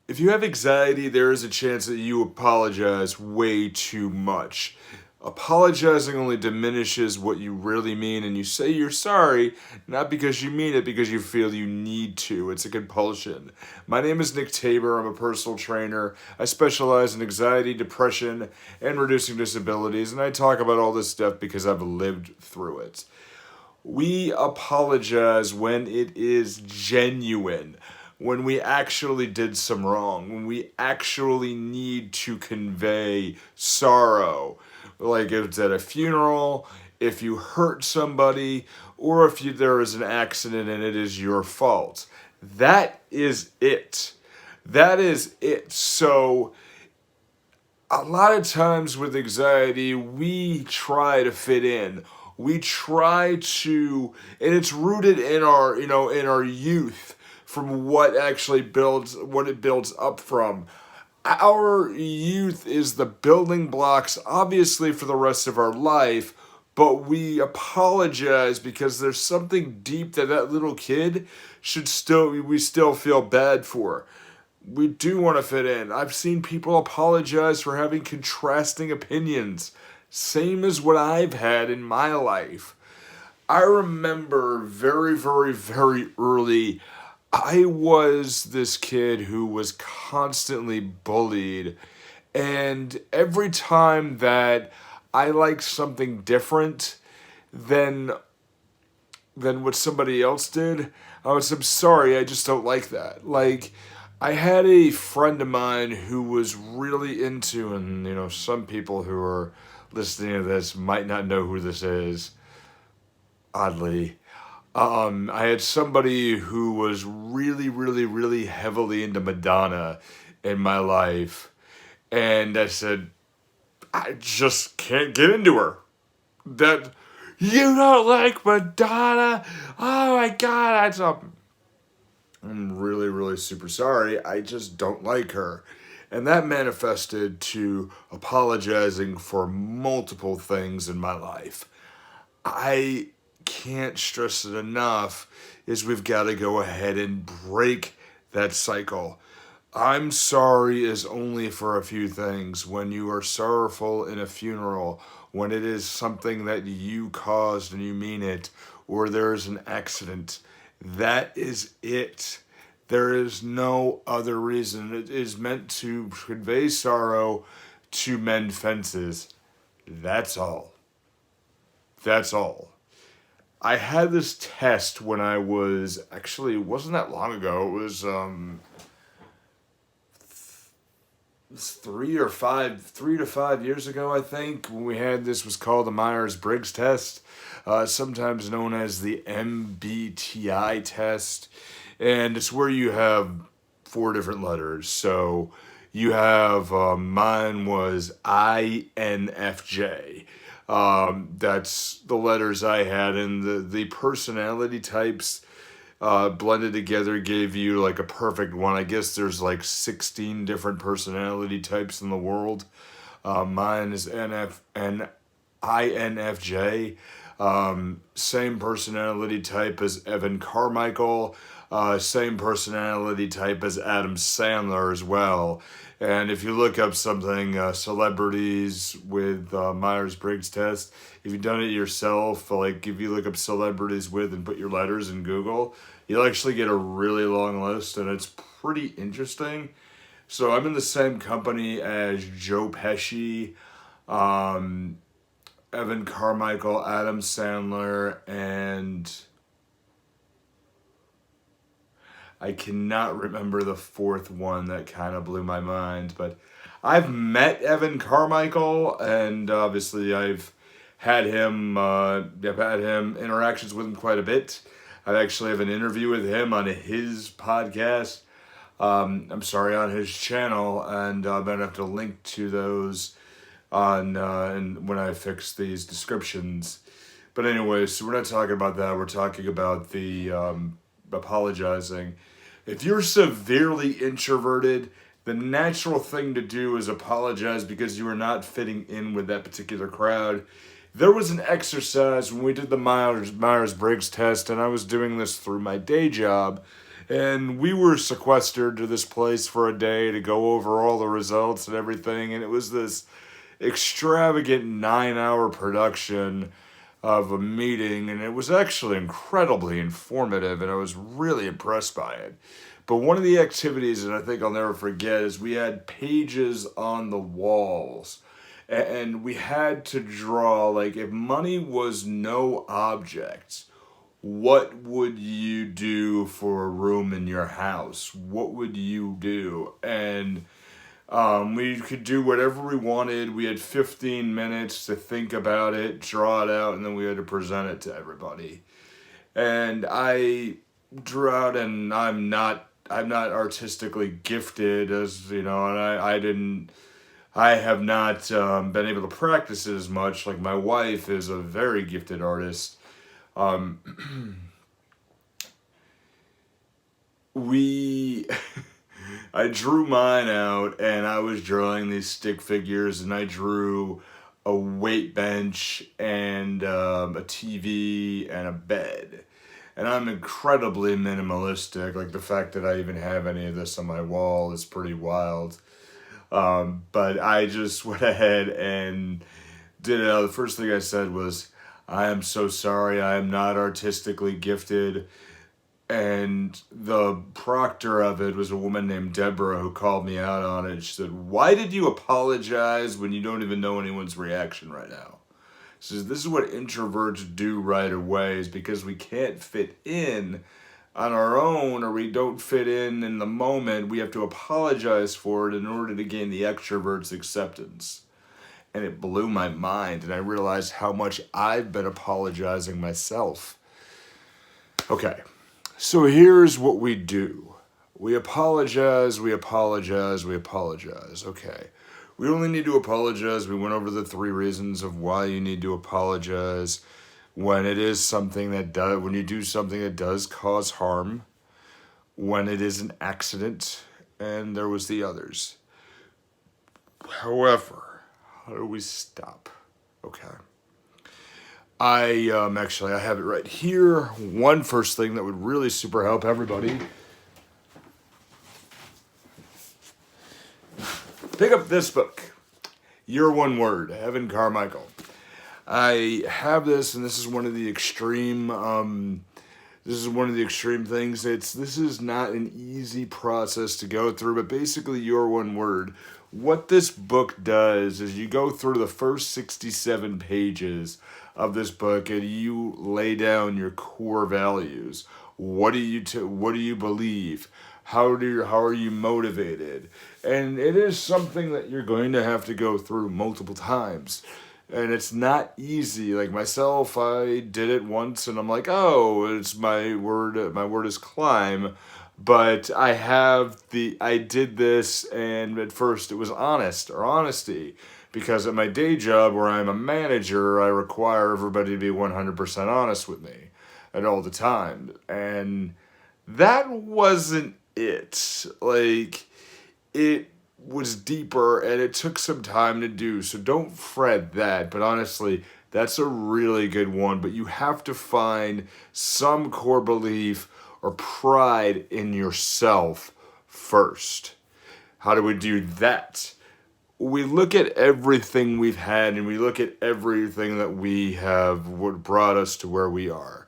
If you have anxiety, there is a chance that you apologize way too much. Apologizing only diminishes what you really mean, and you say you're sorry, not because you mean it, because you feel you need to. It's a compulsion. My name is Nick Tabor. I'm a personal trainer. I specialize in anxiety, depression, and reducing disabilities, and I talk about all this stuff because I've lived through it. We apologize when it is genuine, when we actually did some wrong, when we actually need to convey sorrow. Like if it's at a funeral, if you hurt somebody, or if there is an accident and it is your fault. That is it. That is it. So, a lot of times with anxiety, we try to fit in. We try to, and it's rooted in our, in our youth from what it builds up from. Our youth is the building blocks, obviously, for the rest of our life, but we apologize because there's something deep that little kid we still feel bad for. We do want to fit in. I've seen people apologize for having contrasting opinions, same as what I've had in my life. I remember very, very, very early, I was this kid who was constantly bullied. And every time that I liked something different than what somebody else did, I'm sorry, I just don't like that. Like, I had a friend of mine who was really into, and some people who are listening to this might not know who this is, oddly. I had somebody who was really, really, really heavily into Madonna in my life, and I said, I just can't get into her. That you don't like Madonna? Oh my God, I'm really, really super sorry. I just don't like her. And that manifested to apologizing for multiple things in my life. I can't stress it enough is we've got to go ahead and break that cycle. I'm sorry is only for a few things. When you are sorrowful in a funeral, when it is something that you caused and you mean it, or there is an accident, that is it. There is no other reason. It is meant to convey sorrow, to mend fences. That's all. That's all. I had this test when I was actually, it wasn't that long ago. It was 3 to 5 years ago, I think, when we had this, was called the Myers-Briggs test, sometimes known as the MBTI test. And it's where you have four different letters. So you have, mine was INFJ. That's the letters I had, and the personality types blended together gave you like a perfect one. I guess there's like 16 different personality types in the world. Mine is INFJ. Same personality type as Evan Carmichael. Same personality type as Adam Sandler as well. And if you look up something, celebrities with Myers Briggs test, if you've done it yourself, like if you look up celebrities with and put your letters in Google, you'll actually get a really long list, and it's pretty interesting. So I'm in the same company as Joe Pesci, um, Evan Carmichael, Adam Sandler, and I cannot remember the fourth one that kind of blew my mind, but I've met Evan Carmichael, and obviously I've had him interactions with him quite a bit. I actually have an interview with him on his podcast. I'm sorry, on his channel, and I'm gonna have to link to those on and when I fix these descriptions. But anyway, so we're not talking about that. We're talking about the apologizing. If you're severely introverted, the natural thing to do is apologize because you are not fitting in with that particular crowd. There was an exercise when we did the Myers Briggs test, and I was doing this through my day job. And we were sequestered to this place for a day to go over all the results and everything. And it was this extravagant 9 hour production of a meeting. And it was actually incredibly informative. And I was really impressed by it. But one of the activities that I think I'll never forget is we had pages on the walls. And we had to draw, like, if money was no object, what would you do for a room in your house? What would you do? And we could do whatever we wanted. We had 15 minutes to think about it, draw it out, and then we had to present it to everybody. And I drew out, and I'm not artistically gifted, as you know, and I have not been able to practice it as much. Like my wife is a very gifted artist. Um, we I drew mine out, and I was drawing these stick figures, and I drew a weight bench and a TV and a bed. And I'm incredibly minimalistic. Like the fact that I even have any of this on my wall is pretty wild. But I just went ahead and did it. The first thing I said was, I am so sorry, I am not artistically gifted. And the proctor of it was a woman named Deborah who called me out on it. She said, "Why did you apologize when you don't even know anyone's reaction right now?" She says, "This is what introverts do right away, is because we can't fit in on our own, or we don't fit in the moment, we have to apologize for it in order to gain the extrovert's acceptance." And it blew my mind, and I realized how much I've been apologizing myself. Okay, so here's what we do. We apologize, we apologize, we apologize. Okay. We only need to apologize. We went over the 3 reasons of why you need to apologize when it is something that does, when you do something that does cause harm, when it is an accident, and there was the others. However, how do we stop? Okay. Actually, I have it right here. One first thing that would really super help everybody. Pick up this book, Your One Word, Evan Carmichael. I have this, and this is one of the extreme. This is one of the extreme things. This is not an easy process to go through, but basically, Your One Word. What this book does is you go through the first 67 pages of this book, and you lay down your core values. What do you believe? How are you motivated? And it is something that you're going to have to go through multiple times. And it's not easy. Like myself, I did it once and I'm like, "Oh, it's my word is climb." But I did this, and at first it was honesty. Because at my day job where I'm a manager, I require everybody to be 100% honest with me at all the time. And that wasn't it. Like, it was deeper, and it took some time to do. So don't fret that. But honestly, that's a really good one. But you have to find some core belief or pride in yourself first. How do we do that? We look at everything we've had, and we look at everything that we have, what brought us to where we are.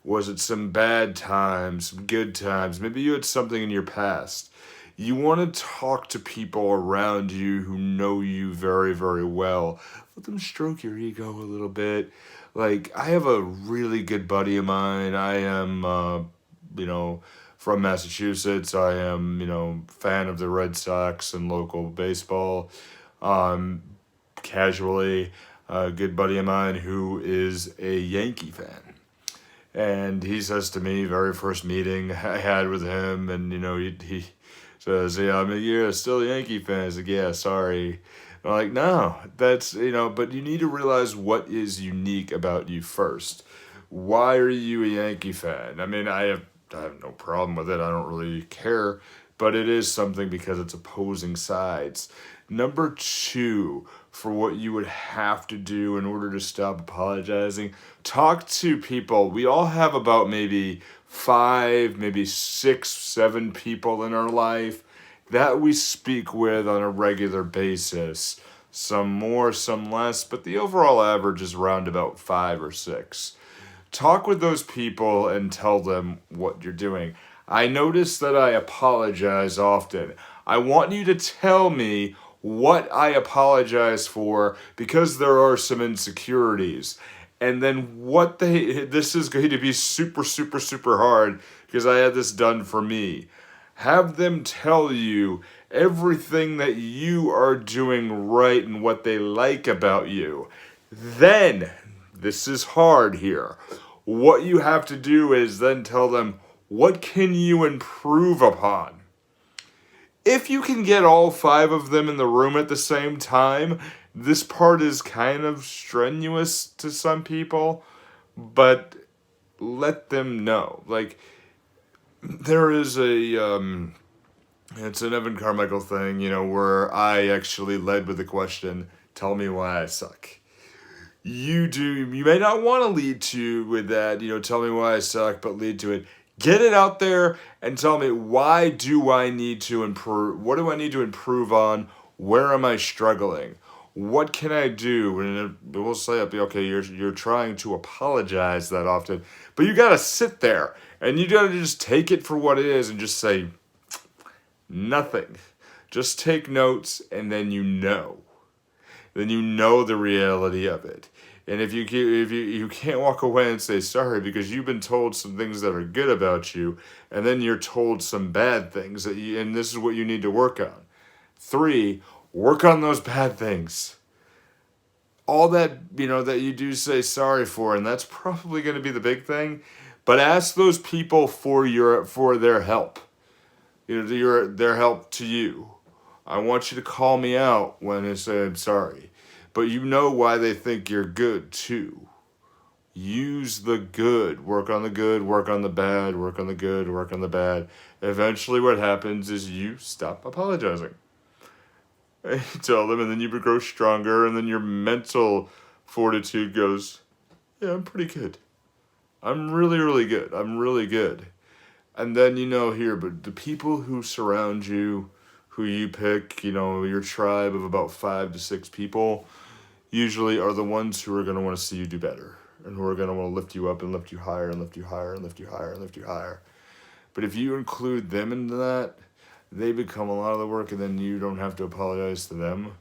Was it some bad times, some good times? Maybe you had something in your past. You want to talk to people around you who know you very, very well. Let them stroke your ego a little bit. Like, I have a really good buddy of mine. I am, from Massachusetts. I am, fan of the Red Sox and local baseball. Casually, a good buddy of mine who is a Yankee fan. And he says to me, very first meeting I had with him, and he says, "Yeah, you're still a Yankee fan." He's like, "Yeah, sorry." And I'm like, "No, that's but you need to realize what is unique about you first. Why are you a Yankee fan?" I mean, I have no problem with it. I don't really care, but it is something because it's opposing sides. Number two, for what you would have to do in order to stop apologizing, talk to people. We all have about maybe 5, maybe 6, 7 people in our life that we speak with on a regular basis. Some more, some less, but the overall average is around about 5 or 6. Talk with those people and tell them what you're doing. I notice that I apologize often. I want you to tell me what I apologize for because there are some insecurities. And then this is going to be super, super, super hard because I had this done for me. Have them tell you everything that you are doing right and what they like about you. Then, this is hard here. What you have to do is then tell them, what can you improve upon? If you can get all 5 of them in the room at the same time, this part is kind of strenuous to some people, but let them know. Like, there is it's an Evan Carmichael thing, where I actually led with the question, tell me why I suck. You may not want to lead to with that, tell me why I suck, but lead to it. Get it out there and tell me, why do I need to improve? What do I need to improve on? Where am I struggling? What can I do? And it will say, okay, you're trying to apologize that often, but you got to sit there and you got to just take it for what it is and just say nothing. Just take notes, and then then you know the reality of it. And if you can't walk away and say sorry because you've been told some things that are good about you, and then you're told some bad things and this is what you need to work on. 3, work on those bad things. All that that you do say sorry for, and that's probably going to be the big thing. But ask those people for their help. Their help to you. I want you to call me out when I say I'm sorry. But you know why they think you're good too. Use the good. Work on the good, work on the bad, work on the good, work on the bad. Eventually what happens is you stop apologizing. And you tell them, and then you grow stronger, and then your mental fortitude goes, yeah, I'm pretty good. I'm really, really good. I'm really good. And then but the people who surround you, who you pick, your tribe of about 5 to 6 people, usually are the ones who are going to want to see you do better and who are going to want to lift you up and lift you higher and lift you higher and lift you higher and lift you higher. But if you include them into that, they become a lot of the work, and then you don't have to apologize to them.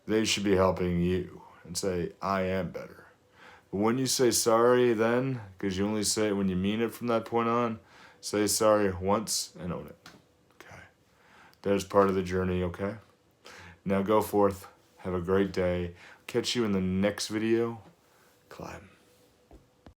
They should be helping you and say, I am better. But when you say sorry then, because you only say it when you mean it from that point on, say sorry once and own it. Okay. There's part of the journey, okay? Now go forth. Have a great day. Catch you in the next video. Climb.